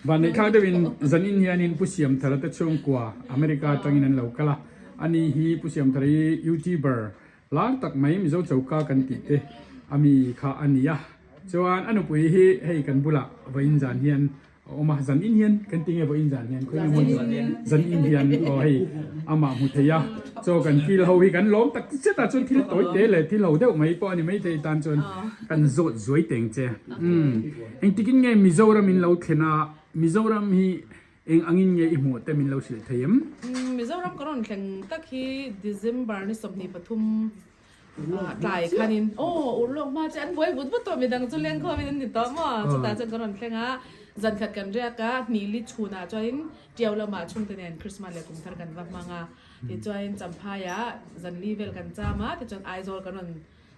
วันนี้ข้าได้เป็นจันอินเฮียนินผู้เสียมทาร์ตช่วงกว่าอเมริกาจังอินันเหล่ากะละอันนี้ฮีผู้เสียมทารียูทูบเบอร์ล้างตักไม่มีเจ้าเจ้าก้ากันติดเตอามีข้าอันนี้อะจวนอันนู้นปุยให้กันบุละวันจันเฮียนออกมาจันอินเฮียนกันติงเอวันจันเฮียนคุยกันวันจันอินเฮียนโอ้ให้อามาหุทยาโจกันที่เราให้กันล้มตักเสียแต่จนที่เราตัวเตะเลยที่เราเดี๋ยวไม่พออันนี้ไม่ได้ตานจนกันโจดสวยเต็งเจ้เองที่กินไงมิโซรามินเราเทน่ามิโซรามีเองอังอินไงอีหมดแต่มินเราสิเทียมมิโซรัมก็ร้อนแข่งตักที่เดือนบาร์นี่สมนิปทุมหลายคันินโอ้อุลงมาจันบวยบุตรตัวมีดังจุเลี้ยงเขามีดังติดต่อมาจุดตาจันก็ร้อนแข่งอ่ะจันขัดกันเรียกกันนีลิชูน่ะจอยน์เดียวเรามาช่วงเดือนคริสต์มาสเลยกุมภาพันธ์กันว่ามังอ่ะที่จอยน์จำพายะจันลีเวลกันจ้ามาที่จอยน์ไอโซลกันร้อน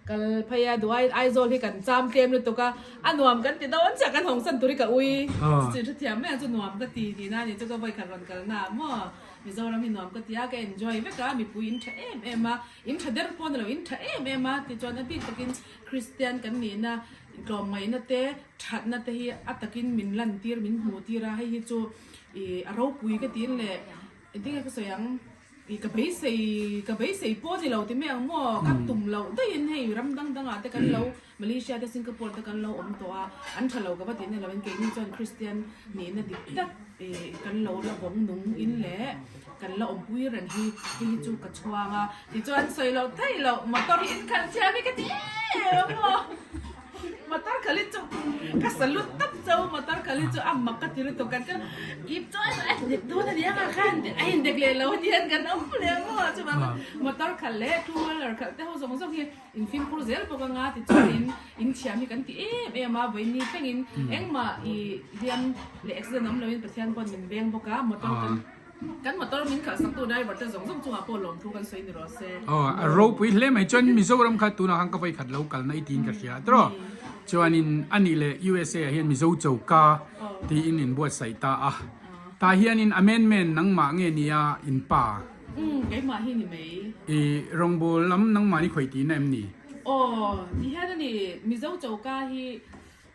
กันพยาดูไอโซลที่กันจำเกมเลยตัวก็อันนวมกันติดต่อวันจากกันของสันตุริกะอุ้ยสิ่งที่เทียมแม่จะนวมก็ตีดีนะนี่จะก็ไปขัดร้อนกันนะมั่วมิโซรามินอมก็ที่อยากเอ็นจอยเวก้ามีผู้อินเทอเอ็มมาอินเทอเดอร์พอนเราอินเทอเอ็มมาที่จวนนั้นพี่ตะกินคริสเตียนกันนี่นะกลอมไม่นะเตะชัดนะเตะฮีอัตตะกินมินลันตีร์มินหูตีระให้ฮีจูเราปุยก็ตีนเลยที่ก็สยังกับไปใส่โป้ที่เราที่ไม่เอาหม้อกับตุ่มเราได้ยินให้รำดังๆอ่ะแต่กันเรามาเลเซียแต่สิงคโปร์แต่กันเราอมตัวอันฉลาดกับว่าที่นี่เราเป็นเก่งนี่จวนคริสเตียนนี่นะดิบตักกันเราละบงนุ่งอินแหละกันเราอมปุยรันฮีจูกระชวงอ่ะที่จวนใส่เราไทยเรามาตอนอินคันเชียร์ไม่กันที่มาตอนคลิจูก็สลุดตับเจ้ามาตอนคลิจูมักกะติรุตกันก็อีบจ้อยเด็กตัวนี้ยังกันไอ้เด็กเลยเราเรียนกันน้องเลี้ยงว่าใช่ไหมมาตอนคลิทัวร์แล้วแต่เขาสมมติว่าอินฟิล์มโปรเจกต์พวกงานที่จอยอินเชียมีกันที่มาวันนี้แค่อินเอ็งมาเรียนเล็กซ์น้ำเราเป็นประเทศบนเป็นเบียงพวกกันมาตอนกันมาตอนมินขัดสักตัวได้บัดแต่สองจุงอาโปลงทุกันสวยนี่รอเซ่รูปวิเล่ไม่จนมิโซรัมขัดตัวนักก็ไปขัดเรากันในทีนกันเสียตรอจวนอันนี้เลย USA เห็นมิโซโจกาที่อินบวชใส่ตาตาเห็นamendment นังมาเงี้ยนี่อินป่าไอ้มาเห็นนี่ไหมรองบุลำนังมานี่ข่อยตีนั่นนี่ที่เห็นนี่มิโซโจกาที่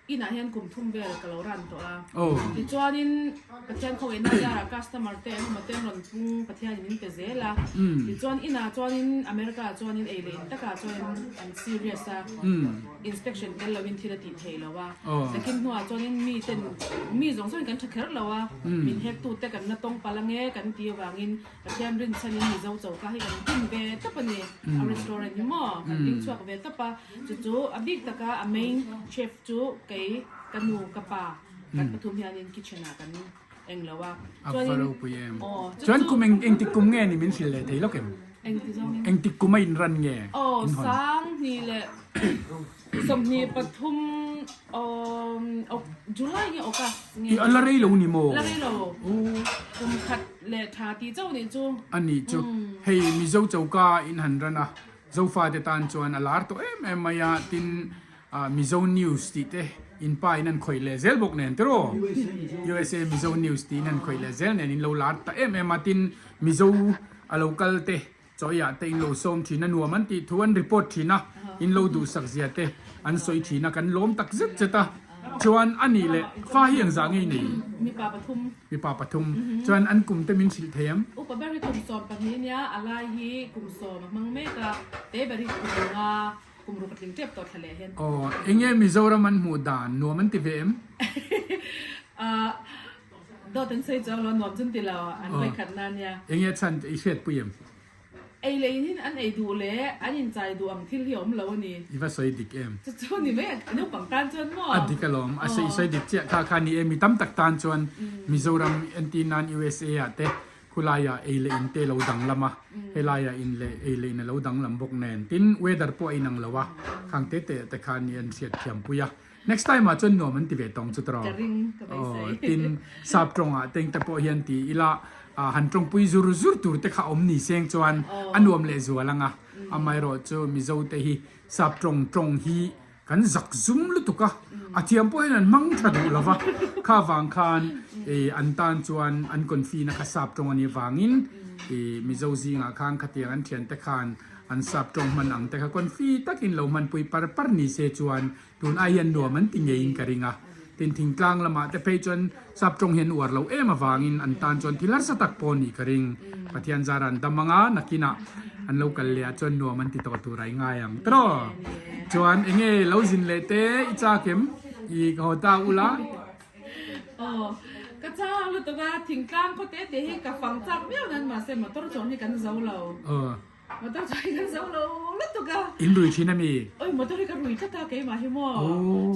อินาเห็นกลุ่มทุ่มเบลกับเรารันตัวที่จวนประเทศเขาเองน่าจะคัสตอมมาเต้นรันทุ่งประเทศนี้เป็นเซล่ะที่จวนอเมริกาจวนเอเลนแต่ก็จวนอันซีเรียสinspection กันเราวินทีละติดเทแล้วว่าแต่คิดว่าจวนมีสองส่วนกันทักเคร์แล้วว่ามีเฮตุแต่กันน่าต้องพลังเงกันที่วางินประเทศรินชันมีเจ้าก็ให้กันกินเบต้ปนี่อารีสตอร์นี่มั่วกันดิ้งชัวกับเบต้ปะจู่ๆอบิกตะกะอเมนเชฟจู่กันนูกับป่ากันปฐุมธานีคิทเช่นกันเองแล้วว่าจวนกูเองติดกุมเงี้ยนี่มันสิเลยที่เราเก็บเองติดกุมไม่รันเงี้ยสร้างนี่แหละสมนีปฐุมจุฬาเนี่ยโอกาสเนี่ยอะไรเรานี่โมอะไรเราผมขัดเละชาติเจ้านี่จูอันนี้จูเฮ้ยมีเจ้าก้าอินหันรันนะเจ้าฟ้าเดตันจวนอลาร์ตัวมายาตินมิโซนิวส์ที่เตอินป้ายนั่นคอยเลเซลบอกเนี่ยตัว USA มิโซนิวส์ที่นั่นคอยเลเซลเนี่ยอินโลลาร์แต่มาตินมิโซอโลกัลเตจอยแต่อินโลส้มที่นั่นหัวมันที่ทวนรีพอร์ตที่นะอินโลดูสักเสียเตอันสวยที่นะกันล้มตักซึกจะตาชวนอันนี้เลยฟ้าเฮียงจางนี่มีป่าปฐุมชวนอันกลุ่มเตมินสิเทียมอุปบริกลุ่มสอบแบบนี้เนี่ยอะไรฮีกลุ่มสอบมังเมกะเตบริกลุ่มกุมรูกติงเจ็บตัวทะเลเห็นเอ็งยังมิโซรามันหูดานนัวมันติเวมดอตันเซจเราหนวมจนติเราอันไปขัดนานเนี่ยเอ็งยังฉันไอเช็ดปุยมไอเลยที่อันไอดูเลยอันยินใจดูอังที่เหี่ยวมันแล้วนี่อีว่าสวยดิกจะชวนนี่ไหมอันนี้ปังตานชวนมั้งอันดิกลอมอาศัยสวยดิกเจ้าข้านี่มีตั้มตักตานชวนมิโซรามเอ็นตีนาน USA อ่ะเต้คุลายาเอเลอินเตเราดังละมาเฮลายาอินเลเอเลนเราดังลำบกแนนตินเวดาร์ปอยนังละวะขังเตเตแต่คานีอันเสียดเขียมปุยะ next time มาจนโนมันติเวตองจุดรอตินสับตรงอ่ะเต็งแต่พอเห็นตีอีละหันตรงปุยจูรุจูตัวเตข้าอมนี่เสียงจวนอันวมเลจัวลังอ่ะอาไม่รอจูมิโซเตฮีสับตรงฮีกันจักซุ่มลุตุกะอาเทียมพอเห็นมังทัดูละวะข้าฟังคานอันตันจวนอันคนฟีนักสับตรงอันนี้ฟังอินมิโซซิงอ่ะข้างขัดเตียงอันเทียนแต่คานอันสับตรงมันอังแต่ข้าคนฟีตักินเรามันปุยปาร์นี่เสจวนตุนอายันดัวมันติงเงินกระริงอ่ะ tin thing tlang lama te pe chon sap trong hen war lo em awangin an tan chon thilar sa tak pon ni karing pathian zaran damanga nakina an lo kal le chon no man ti to tu rai nga yang tro chuan enge lo zin le te I cha kem I ho ta ula ก็เจ้าลูกตัวทิ้งกลางก็เตะให้กับฝั่งจับเบี้ยวนั้นมาเสร็จมาต้องจองให้กันเจ้าเรามาต้องจองให้กันเจ้าเราลูกตัว อินรุยชินามี เอ้ยมาต้องให้กันรุยถ้าตาเก๋มาให้หม้อ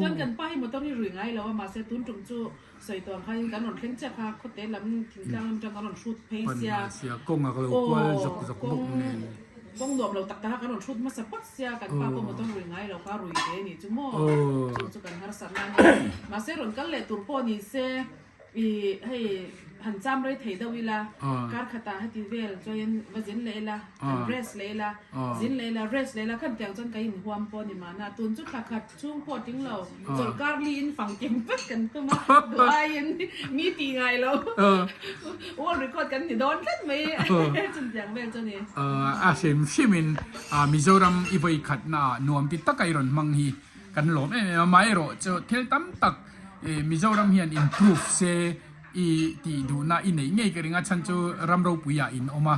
จนกันไปมาต้องให้รุยไงแล้วมาเสร็จตุ้นจุงจูใส่ตัวข้ายังกันหนุนเข่งเจ้าค่ะก็เตะลำทิ้งกลางลำจังกันหนุนชุดเพย์เสีย กงอะก็กวลจกบุกเนี่ย ป้องดวมเราตักตากันหนุนชุดมาสะพัดเสียกันป้าก็มาต้องรุยไงเราก็รุยเก๋นี่จุ่มจุกันหาสัตว์นั่นมาเสร็จหนุนกันเลยตุ่นปอนี่เสให้หันจำเลยเทดวิลาการขัดตาให้ตีเวลจอยว่าจินเลยละเรสเลยละจินเลยละเรสเลยละขั้นเตียงจนกระหินความปอนี่มานะตุนจุดขัดช่วงปอทิ้งเราจนการลีนฝั่งเก่งเป็ดกันตัวมาดูไอ้ยันมีตีไงเราโอ้รีคอร์ดกันนี่โดนกันไหมจนเตียงเวลจนนี่อาเซมชิมินมิโซรัมอีไปขัดน่ะนวมติดตะไคร้มังฮีกันหลอมไม่รอจะเทลตั้มตักมิโซรัมเฮียน improve เซอีตีดูน่าอินเองก็เรื่องฉันจะรำเราปุยอินออกมา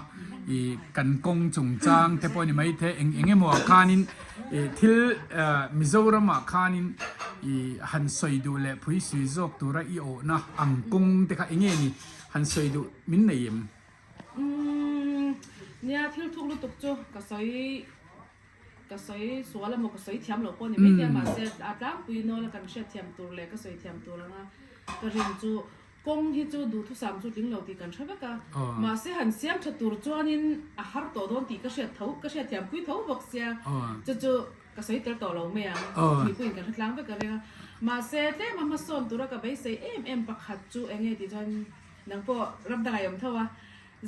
กันกงจงจางแต่พอนี่ไม่เทเองมัวคานินทิลมิโซรัมคานินหันสวยดูแลผู้สื่อจอกตัวอีโอนะอังกงแต่ค่ะเองนี่หันสวยดูมินเนียมเนี่ยทิลทุกลุตุกจูก็สวยสวยแล้วมันก็สวยเทียมหลบปนนี่ไม่เทียมมาเสร็จอาจารย์ปุยโน่แล้วกันเชื่อเทียมตัวเลยก็สวยเทียมตัวแล้วนะก็เรียนจูกงที่จูดูทุกสามจุดลิงเราตีกันใช่ไหมกันมาเสียหันเสียมชัดตัวจวนนินอาหารตัวโดนตีก็เสียเท้าก็เสียเทียมปุยเท้าบอกเสียจูก็สวยเต๋อต่อเราไม่ยังมีปุยกันทั้งไปกันเลยมาเสียเต้มาสอนตัวเราก็ไปเสียเอ็มปักขัดจูเองไงที่จวนนังพอรับได้ยมเท่าว่า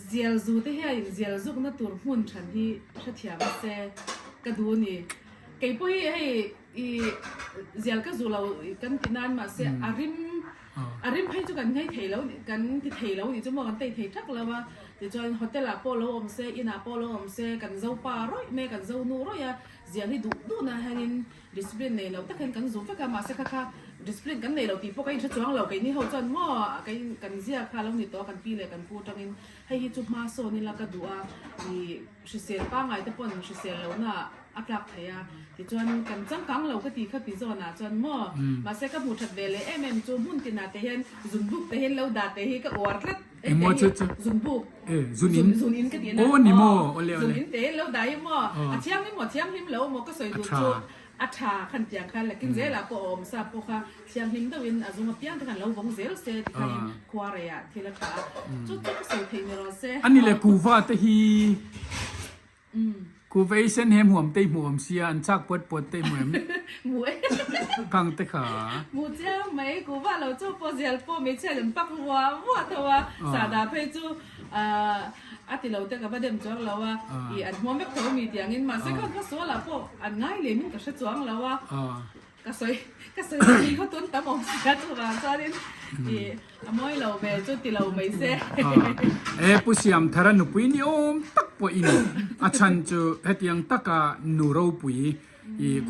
เจียลจูที่เฮียเจียลจูนั่นตัวหุ่นฉันที่ชัดเทียมเสียกระดูนี่ไก่ปุยให้เจียลก็จูเรากันที่นั่นมาเสียอาริมให้จุกันให้เทแล้วกันที่เทแล้วนี่จะมองกันเตะเททักแล้วว่าเดี๋ยวจอยโฮเทลโปโลอมเซอินาโปโลอมเซกันเจ้าป่าร้อยแม่กันเจ้านูร้อยอะเจียนี่ดูนะฮันดิสเพลย์ในเราแต่กันซูฟ้ากันมาเซค่ะดิสเพลย์กันในเราตีพวกกันชัดจ้วงเราไก่นี่เขาจนมั่วกันเสียค่ะแล้วนี่ตัวกันปีเลยกันพูดจังอินให้ฮิจุมาโซนี่ละก็ดูอ่ะนี่ชิเซียนป้าไงแต่ปนชิเซียนแล้วน่ะอักลักไทยที่จวนกันจังกังเราก็ตีขับปีโซน่ะจวนมั่วมาเซกับหมูทัดเวลเลยจูบุนตินาเตเห็นซุนบุกเตเห็นเราด่าเตเห็นก็อวดลัดซุนบุกซุนอินก็ดีนะโอ้นี่มั่วซุนอินเตเราด่ายังมั่วเชียงนี่หมดเชียงหิมแล้วมั่วก็สวยดูจูอัฐาขันเตียงขันแล้วกินเจล่ะก็อมซาปค่ะเชียงหิมตะวินอาจุมาเปียงตะขันเราวงเซลเซตขันควาเรียทีละขาจุดก็สวยเพลงเราเซอันนี้แหละกูว่าตะฮีกูไปเส้นแฮมหัวเตยหัวเสียอันชักปวดเตยเหมือนหมูพังเตขาหมูเจ้าไม่กูว่าเราจูปอเซียลปอไม่ใช่กันปักหัวตัวสาดาเพจูอาทิตย์เราเตะกับประเด็นจ้วงเราว่าอันหัวไม่เขามีเตียงเงินมาซึ่งก็สวยละพวกอันง่ายเลยมันก็ชัดจ้วงแล้วว่าก็สวยมีเขาต้นตะมองเสียตัวร้านซาดินอมอยเราเบจุดที่เราไม่เสียผู้เสียมทารันุปุยนี่ตักปอินอาชันจูเฮตียงตักกะนูโรปุย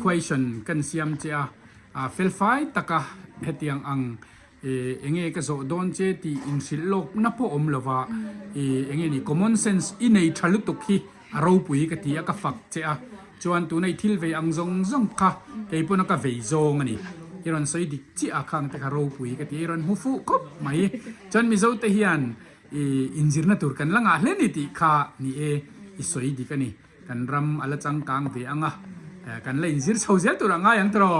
question กันเสียมเจ้าเฟลไฟตักกะเฮตียงอังเองก็จะโดนเจตีอินสิลกนับพอมลว่าเองนี่ common sense อินในทะลุตุกีโรปุยก็ที่ก็ฝักเจ้าจวนตัวในทิลเวอังซงค่ะไอ้พวกนักเวซงอันนี้อีรันสวยดิจิอาคังแต่คารปุยก็ที่อีรันหูฟูคบไม่จนมิโซเทียนอินจิร์นาตุรกันลังอ่ะเล่นนี่ค่ะนี่สวยดีกันนี่กันรำอะไรจังกังเวอังอ่ะกันเล่นจิร์ชาวเจ้าตัวง่ายอย่างตรอ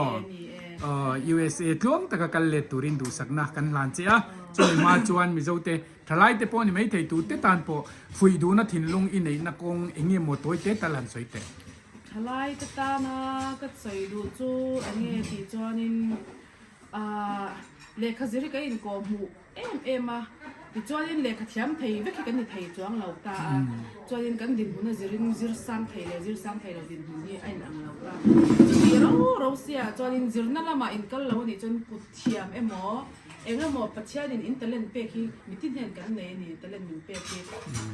USA ทวงแต่กันเล่นตุรินดูสักนะกันหลานเจ้าจนมาจวนมิโซเตทลายเตปอนี่ไม่เทตูเตตันปอฟุยดูนะทิ้งลงอินในนักกงเอ็งเงี้ยหมดตัวเตตลันสวยเตทลายตานะก็ใส่ดูจูอันนี้ที่จอนินเลขาจิริกอินก็หูมาที่จอนินเลขาเทียมไทยเวกกันนี่ไทยจวงเราตาจอนินกันดินหูนะจิรสังไทยเลยจิรสังไทยเราดินหูนี่ไอ้นังเราตาที่เราเสียจอนินจิรนั่นละมาอินกันเรานี่จนกุเทียมหมอเอ็งหมอปัจจัยดินอินเตเลนเปกีมิติเห็นกันเลยนี่เตเลนมินเปกี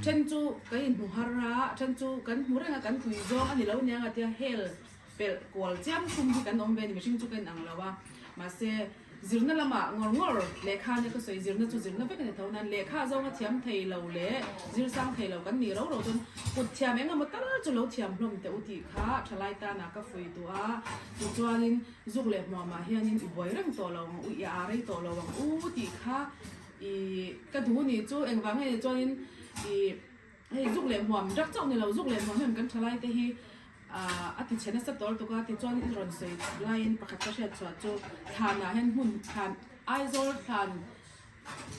ฉันจูกันหูฮาระฉันจูกันหูเรื่องกันคุยจออันนี้เราเนี่ยกันที่เฮลเปลกวลเจ้าคุ้มที่กันอมเวนมิชิงจูกันอังเราว่ามาเส zirna lama ngor lekha ne ko soi zirna chu zirna vek ne thau nan lekha zo nga thiam thei lo le zir sang thei lo kan ni ro ro chun put thiam enga ma tar chu lo thiam hlom te uti kha thalai ta na ka foi tu a chu chuanin zuk le ma hianin i boi rang to lo u ya rei to lo wang u ti kha i ka du ni chu engwang he chuanin i hei zuk le muam rak chau ni lo zuk le muam hem kan thalai te hi a ti chena sa tol to ka ti chuan in ron sei line pakhat ka sha chwa chu thana hen hun than aizol than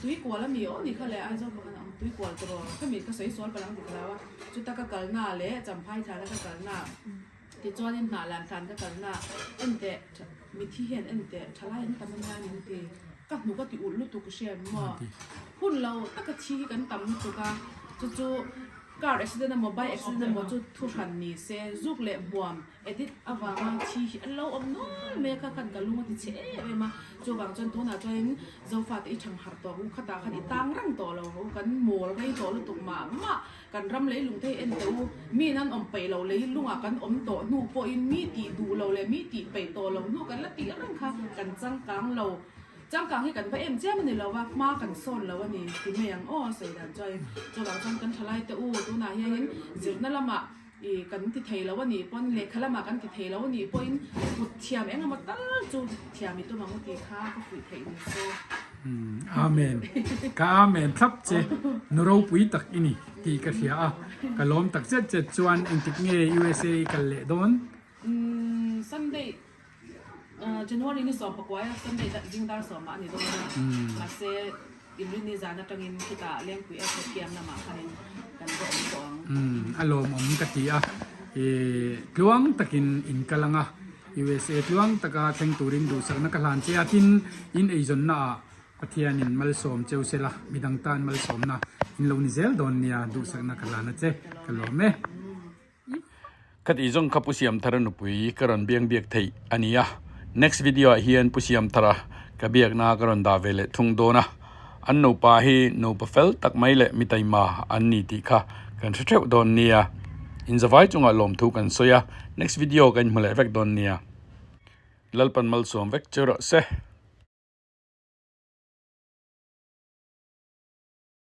tui kwala mi o ni khale aizol ba kan tui kwal to ka mi ka sei sol palang diklawa chu ta ka kalna le champhai thala ka kalna ti chuan in na lan than ka kalna ente mi thi hen ente thalai in tamna ni ti ka nu ka ti ul lu tu ku she ma hun lo ta ka thi kan tam tu ka chu car accident mo bike accident mo chu thu han ni se zuk le buam edit awanga chi allo om no me ka kan kalunga ti che me ma chu wang chon tu na choin zo fa ti thang har to khata khan i tang rang to lo kan mol kai to lu tuk ma kan ram le lung te en tu mi nan om pe lo le lunga kan om to nu po in mi ti du lo le mi ti pe to lo nu kan la ti rang kha kan chang kang loจังกังให้กันไปเจ้ามันนี่เราว่ามากันซ่อนแล้ววันนี้ที่เมียงใส่ดันใจจะบางจังกันทลายแต่ตัวไหนเห็นจิตนั่นละมาอีกันติดเทแล้ววันนี้ป้อนเล็กขละมากันติดเทแล้ววันนี้ป้อนปุดเทียมเองมาตั้งจูเทียมมีตัวมังตีข้าก็ฝึกเทนี่โซอาเมนก็อาเมนครับเจนเราปุยตักอินี่ตีกระเทียก็ล้มตักเจ็ดจวนอินทิกเงย USA กันเละโดนSunday January ni som pakwai Sunday da jing dar som ma ni do na ma se in ni zana tangin kita leng ku e kiam na ma khanin kan go song alom om katia kluang takin in kalanga USA kluang taka theng turin du sak na kalan che atin in azon na pathian in mal som cheusela midang tan mal som na in lo ni zel don nia du sak na kalana che kalome kat izong kapusiam tharanu pui karon biang biak thei ania next video hian pusiam thara kabiak na karon da vele thung dona an no pa hi no pa fel tak mai le mitai ma an ni ti kha kan theu don nia in zawai chunga lom thu kan soya next video kan mule vek don nia lalpan mal som vek chero se